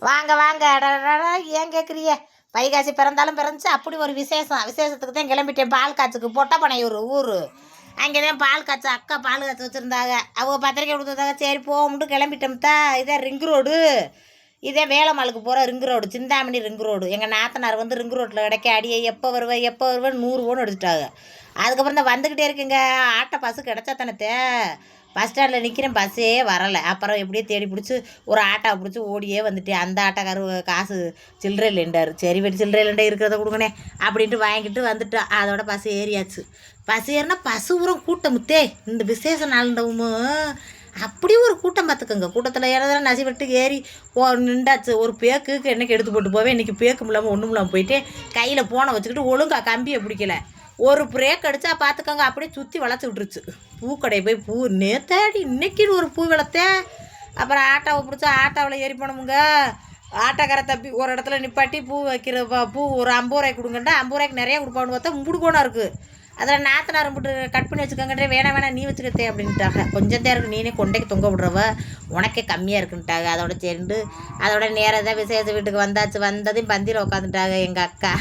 வாங்க வாங்க ஏன் கேட்குறிய? வைகாசி பிறந்தாலும் பிறந்துச்சு. அப்படி ஒரு விசேஷத்துக்கு தான் கிளம்பிட்டேன். பால் காய்ச்சுக்கு பொட்டப்பனை ஊர் அங்கே தான் பால் காய்ச்ச அக்கா பால் காய்ச்சி வச்சுருந்தாங்க. அவங்க பத்திரிக்கை கொடுத்துருந்தாங்க. சரி போகும்ட்டு கிளம்பிட்டோம்தா. இதே ரிங்கு ரோடு, இதே வேலம்மாளுக்கு போகிற ring road, Chintamani ring road. எங்கள் நாத்தனார் வந்து ரிங்கு ரோட்டில் கிடைக்க அடியே எப்போ வருவேன் 100 ஓன்னு எடுத்துட்டாங்க. அதுக்கப்புறம் தான் வந்துக்கிட்டே இருக்குங்க. ஆட்டோ பஸ்ஸு கிடச்சா தானே பஸ் ஸ்டாண்டில் நிற்கிறேன், பஸ்ஸே வரலை. அப்புறம் எப்படியே தேடி பிடிச்சி ஒரு ஆட்டோவை பிடிச்சி ஓடியே வந்துட்டேன். அந்த ஆட்டோக்காரு காசு சில்லறை இல்லைண்டார். சரி வெடி சில்லறை இல்லைண்டா இருக்கிறத கொடுங்கண்ணே அப்படின்ட்டு வாங்கிட்டு வந்துட்டோம். அதோட பஸ் ஏறியாச்சு. பஸ் ஏறினா பஸ் ஊரம் கூட்டமுத்தே. இந்த விசேஷ நாளுண்டவும் அப்படி ஒரு கூட்டம் பார்த்துக்கோங்க. கூட்டத்தில் ஏறதெல்லாம் நசிவிட்டு ஏறி நின்றாச்சு. ஒரு பேக்குக்கு என்னைக்கு எடுத்து போட்டு போவேன். இன்றைக்கி பேக்கும் இல்லாமல் ஒன்றும் இல்லாமல் போயிட்டு கையில் போனை வச்சுக்கிட்டு ஒழுங்கா கம்பியை பிடிக்கல. ஒரு பிரேக் அடித்தா பார்த்துக்கோங்க, அப்படியே சுற்றி வளச்சி விட்டுருச்சு. பூக்கடையை போய் பூ நேத்தாடி இன்னைக்குன்னு ஒரு பூ வளர்த்தேன். அப்புறம் ஆட்டோவை பிடிச்சா ஆட்டோவில் ஏறி போனோமுங்க. ஆட்டோக்கார தப்பி ஒரு இடத்துல நிப்பாட்டி பூ வைக்கிற பூ ஒரு 50 ரூபாய்க்கு கொடுங்கண்டா. 50 ரூபாய்க்கு நிறையா கொடுப்பான்னு பார்த்தா முடுக்கோனா இருக்குது. அதில் நாத்தனார் போட்டு கட் பண்ணி வச்சுக்கோங்கன்றே. வேணாம் நீ வச்சுக்கத்தே அப்படின்ட்டாங்க. கொஞ்சம் தான் இருக்குது, நீனே கொண்டைக்கு தொங்க விட்றவ, உனக்கே கம்மியாக இருக்குன்ட்டாங்க. அதோட சேர்ந்து அதோட நேரம் தான் விசேஷ வீட்டுக்கு வந்தாச்சு. வந்ததையும் பந்தியில் உட்காந்துட்டாங்க எங்கள் அக்கா.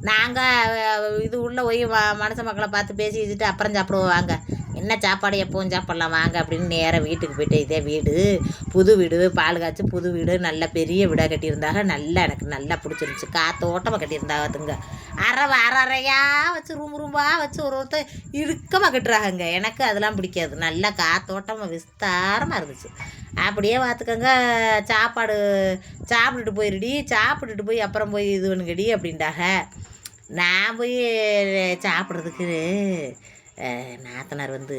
நாங்கள் இது உள்ளே போய் மனுஷ மக்களை பார்த்து பேசி வச்சுட்டு அப்புறம் சாப்பிடுவோம். வாங்க என்ன சாப்பாடு எப்போவும் சாப்பிட்லாம் வாங்க அப்படின்னு நேராக வீட்டுக்கு போய்ட்டு, இதே வீடு புது வீடு, பால் காய்ச்சி புது வீடு, நல்ல பெரிய வீடாக கட்டியிருந்தாங்க. நல்லா எனக்கு நல்லா பிடிச்சிருந்துச்சி. காத்தோட்டமாக கட்டியிருந்தாங்க. அதுங்க அரையாக வச்சு ரூம்பாக வச்சு ஒருத்தர் இறுக்கமாக கட்டுறாங்க. எனக்கு அதெல்லாம் பிடிக்காது. நல்லா காத்தோட்டமாக விஸ்தாரமாக இருந்துச்சு. அப்படியே பார்த்துக்கோங்க. சாப்பாடு சாப்பிட்டுட்டு போயிருடி, சாப்பிட்டுட்டு போய் அப்புறம் போய் இது பண்ணுங்கடி அப்படின்ட்டாங்க. நான் போய் சாப்பிட்றதுக்கு நாத்தனார் வந்து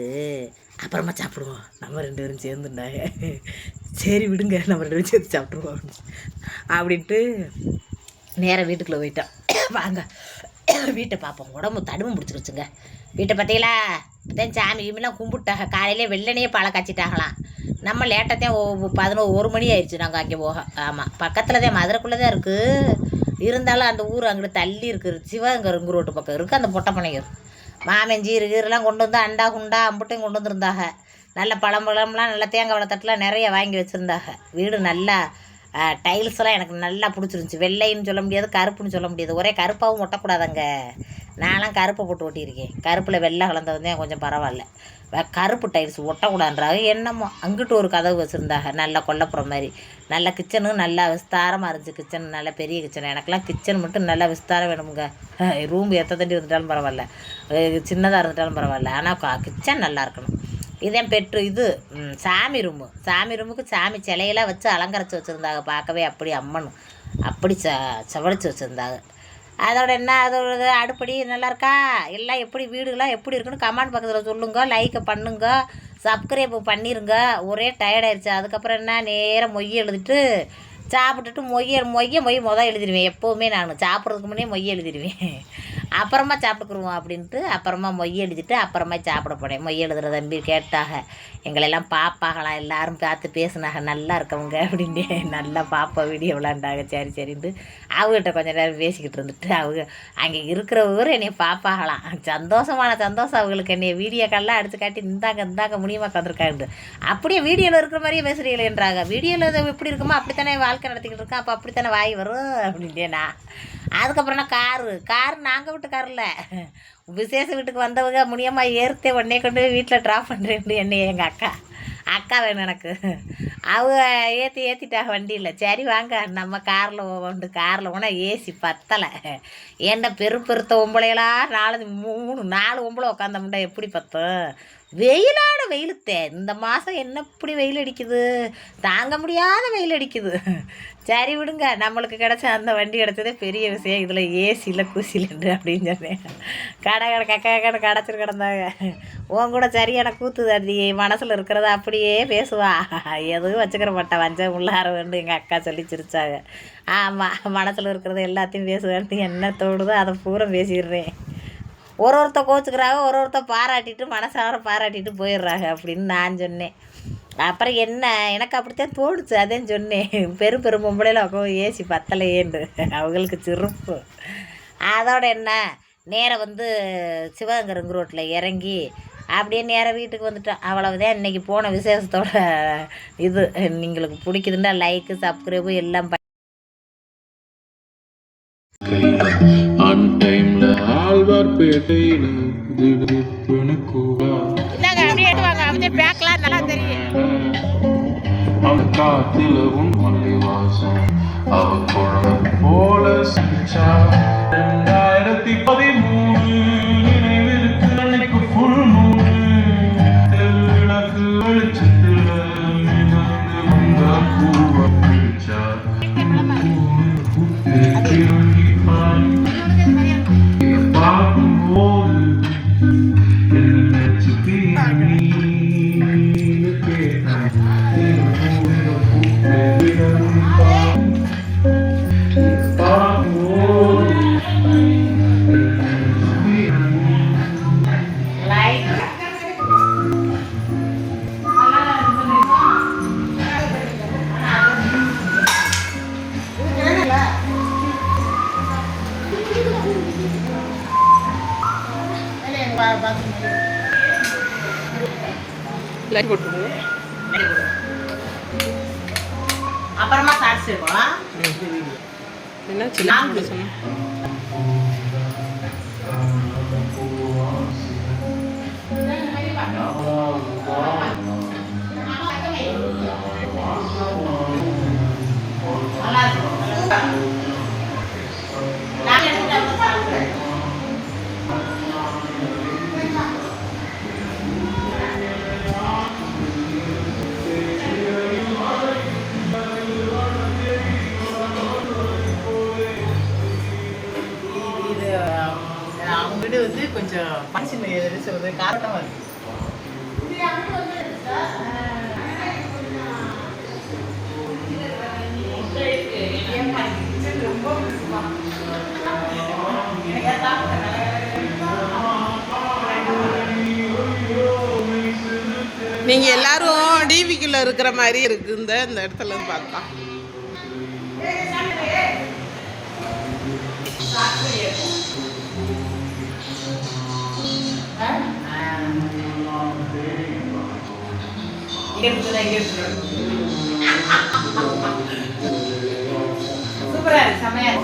அப்புறமா சாப்பிடுவோம், நம்ம 2 பேரும் சேர்ந்துட்டாங்க. சரி விடுங்க, நம்ம 2 பேரும் சேர்த்து சாப்பிட்ருவோம் அப்படின்ட்டு நேராக வீட்டுக்குள்ளே போயிட்டோம். வாங்க வீட்டை பார்ப்போம். உடம்பு தடுமை பிடிச்சிருச்சுங்க. வீட்டை பார்த்தீங்களா? தான் சாமி கிமிலாம் கும்பிட்டாங்க. காலையிலே வெள்ளனையே பாலை காய்ச்சிட்டாங்களாம். நம்ம லேட்டத்தான் 11 மணி ஆயிடுச்சு நாங்கள் அங்கே போக. ஆமாம், பக்கத்தில் தான் மதுரைக்குள்ளே தான் இருக்குது. இருந்தாலும் அந்த ஊர் அங்கிட்டு தள்ளி இருக்குது. சிவகங்கை ரிங்கு ரோட்டு பக்கம் இருக்குது அந்த பொட்டப்பனையூர். மாமஞ்சி இருக்கெல்லாம் கொண்டு வந்து அண்டா குண்டா அம்புட்டையும் கொண்டு வந்துருந்தாங்க. நல்ல பழம்லாம் நல்லா தேங்காய் வளத்தட்டெலாம் நிறைய வாங்கி வச்சுருந்தாங்க. வீடு நல்லா டைல்ஸ்லாம் எனக்கு நல்லா பிடிச்சிருந்துச்சி. வெள்ளைன்னு சொல்ல முடியாது, கருப்புன்னு சொல்ல முடியாது. ஒரே கருப்பாகவும் ஒட்டக்கூடாதாங்க. நான்லாம் கருப்பை போட்டு ஒட்டியிருக்கேன். கருப்பில் வெள்ளை கலந்ததுதான் கொஞ்சம் பரவாயில்ல. கருப்பு டைல்ஸ் ஒட்டக்கூடாதுன்றாங்க. என்னமோ அங்கிட்டு ஒரு கதவு வச்சுருந்தாங்க, நல்லா கொல்லப்புறம் மாதிரி. நல்ல கிச்சனு நல்லா விஸ்தாரமாக இருந்துச்சு. கிச்சன் நல்ல பெரிய கிச்சன். எனக்கெல்லாம் கிச்சன் மட்டும் நல்லா விஸ்தாரம் வேணுமுங்க. ரூம் தண்டி இருந்துட்டாலும் பரவாயில்ல, சின்னதாக இருந்துட்டாலும் பரவாயில்ல, ஆனால் கிச்சன் நல்லா இருக்கணும். இதே இது சாமி ரூமுக்கு சாமி சிலையெல்லாம் வச்சு அலங்கரித்து வச்சுருந்தாங்க. பார்க்கவே அப்படி அம்மனும் அப்படி சவடிச்சு வச்சுருந்தாங்க. அதோட என்ன, அதோட அடுப்படி நல்லா இருக்கா? எல்லாம் எப்படி வீடுகளாம் எப்படி இருக்குன்னு கமெண்ட் பக்கத்தில் சொல்லுங்க. லைக்கை பண்ணுங்க, சப்ஸ்கிரைப் பண்ணிடுங்க. ஒரே டயர்டாயிருச்சு. அதுக்கப்புறம் என்ன, நேராக மொய் எழுதிட்டு சாப்பிட்டுட்டு மொய் எழுதிடுவேன். எப்போவுமே நான் சாப்பிட்றதுக்கு முன்னே மொய் எழுதிடுவேன். அப்புறமா சாப்பிட்டுக்குருவோம் அப்படின்ட்டு அப்புறமா மொய் எழுதிட்டு அப்புறமா சாப்பிட போனேன். மொய் எழுதுகிற தம்பி கேட்டாங்க. எங்களெல்லாம் பாப்பாகலாம் எல்லாரும் பார்த்து பேசுனாங்க, நல்லா இருக்கவங்க அப்படின்ட்டு. நல்லா பாப்பா வீடியோ விளாண்டாங்க. சரின்ட்டு அவங்ககிட்ட கொஞ்சம் நேரம் பேசிக்கிட்டு இருந்துட்டு அவங்க அங்கே இருக்கிறவங்க என்னை பாப்பாகலாம். சந்தோஷம் அவங்களுக்கு. என்னை வீடியோக்கெல்லாம் அடிச்சு காட்டி இந்தாங்க முடியுமா கந்துருக்காண்டு. அப்படியே வீடியோவில் இருக்கிற மாதிரியே பேசுகிறீங்களேன்றாங்க. வீடியோவில் எப்படி இருக்குமோ அப்படித்தானே வாழ்க்கை நடத்திக்கிட்டு இருக்கேன், அப்போ அப்படித்தானே வாய் வரும் அப்படின்ட்டே நான். அதுக்கப்புறம்னா காரு நாங்கள் வீட்டு காரில் விசேஷ வீட்டுக்கு வந்தவங்க முடியாமல் ஏறுத்தே உடனே கொண்டு போய் வீட்டில் ட்ராப் பண்ணுறேன் என்னைய எங்கள் அக்கா வேணும் எனக்கு. அவங்க ஏற்றிட்டாங்க வண்டியில். சரி வாங்க நம்ம காரில் போனால் ஏசி பத்தலை. ஏன்டா பெருத்த ஒம்பளையெல்லாம் 4 ஒம்பளை உட்காந்தோம்டா எப்படி பத்தும்? வெயிலான வெயிலுத்தே. இந்த மாதம் என்ன இப்படி வெயில் அடிக்குது, தாங்க முடியாத வெயில் அடிக்குது. சரி விடுங்க, நம்மளுக்கு கிடச்ச அந்த வண்டி கிடச்சதே பெரிய விஷயம். இதில் ஏசியில் குசிலண்டு அப்படின்னு சொன்னேன். கக்கன்னு கிடச்சிட்டு கிடந்தாங்க. உன் கூட சரியான கூத்துது. அது மனசில் இருக்கிறத அப்படியே பேசுவா, எதுவும் வச்சுக்கிற மாட்டேன். வஞ்சம் உள்ளார வேண்டும் எங்கள் அக்கா சொல்லி சிரிச்சாங்க. ஆமாம், மனசில் இருக்கிறத எல்லாத்தையும் பேசுவேன்ட்டு என்ன தோணுதோ அதை பூரா பேசிடுறேன். ஒருத்தர் கோச்சுக்கிறாங்க, ஒருத்தர் பாராட்டிட்டு மனசார பாராட்டிட்டு போயிடுறாங்க அப்படின்னு நான் சொன்னேன். அப்புறம் என்ன, எனக்கு அப்படித்தான் தோணுச்சு, அதேன்னு சொன்னேன். பெரும் பொம்பளையில் உட்காந்து ஏசி பத்தலையேண்டு அவங்களுக்கு சிறப்பு. அதோட என்ன, நேராக வந்து சிவகங்கை ரிங்கு ரோட்டில் இறங்கி அப்படியே நேராக வீட்டுக்கு வந்துட்டோம். அவ்வளவுதான் இன்றைக்கி போன விசேஷத்தோட இது. உங்களுக்கு பிடிக்குதுன்னா லைக்கு சப்ஸ்கிரைபு எல்லாம் கையில அன்டைம்ல ஆழ்வார் பேட்டையில திடுப்புன்னு கூடா அவன் காத்துல உன் மல்லி வாசம் அவ குழந்தை போல சிரிச்சா 2013 நினைவிருக்கு அன்னைக்கு ஃபுல் மூணு விளக்கு வெளிச்சத்துல மிதந்து வந்த பூவை பிடிச்சா பார்க்கும்போது அப்புறமா சாட்சி என்ன சொன்ன அவங்க வீடு வந்து கொஞ்சம் பச்சின் சொல்றது காரட்டமா இருக்கு. நீங்க எல்லாரும் டிவிக்குள்ள இருக்கிற மாதிரி இருக்கு இந்த இடத்துல இருந்து பார்த்தா. சூப்பரா இருக்கு, செமையா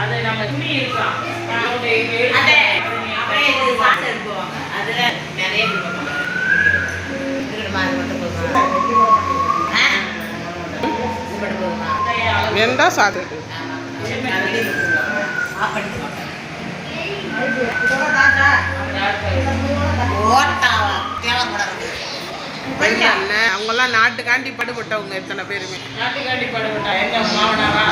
அதை நம்ம துணி இருக்கலாம் வெண்டா சாதம் அவங்கெல்லாம் நாட்டுக்காண்டி படுபட்டவங்க எத்தனை பேருமே நாட்டுக்காண்டி படுபட்டா எங்க மாவனாரா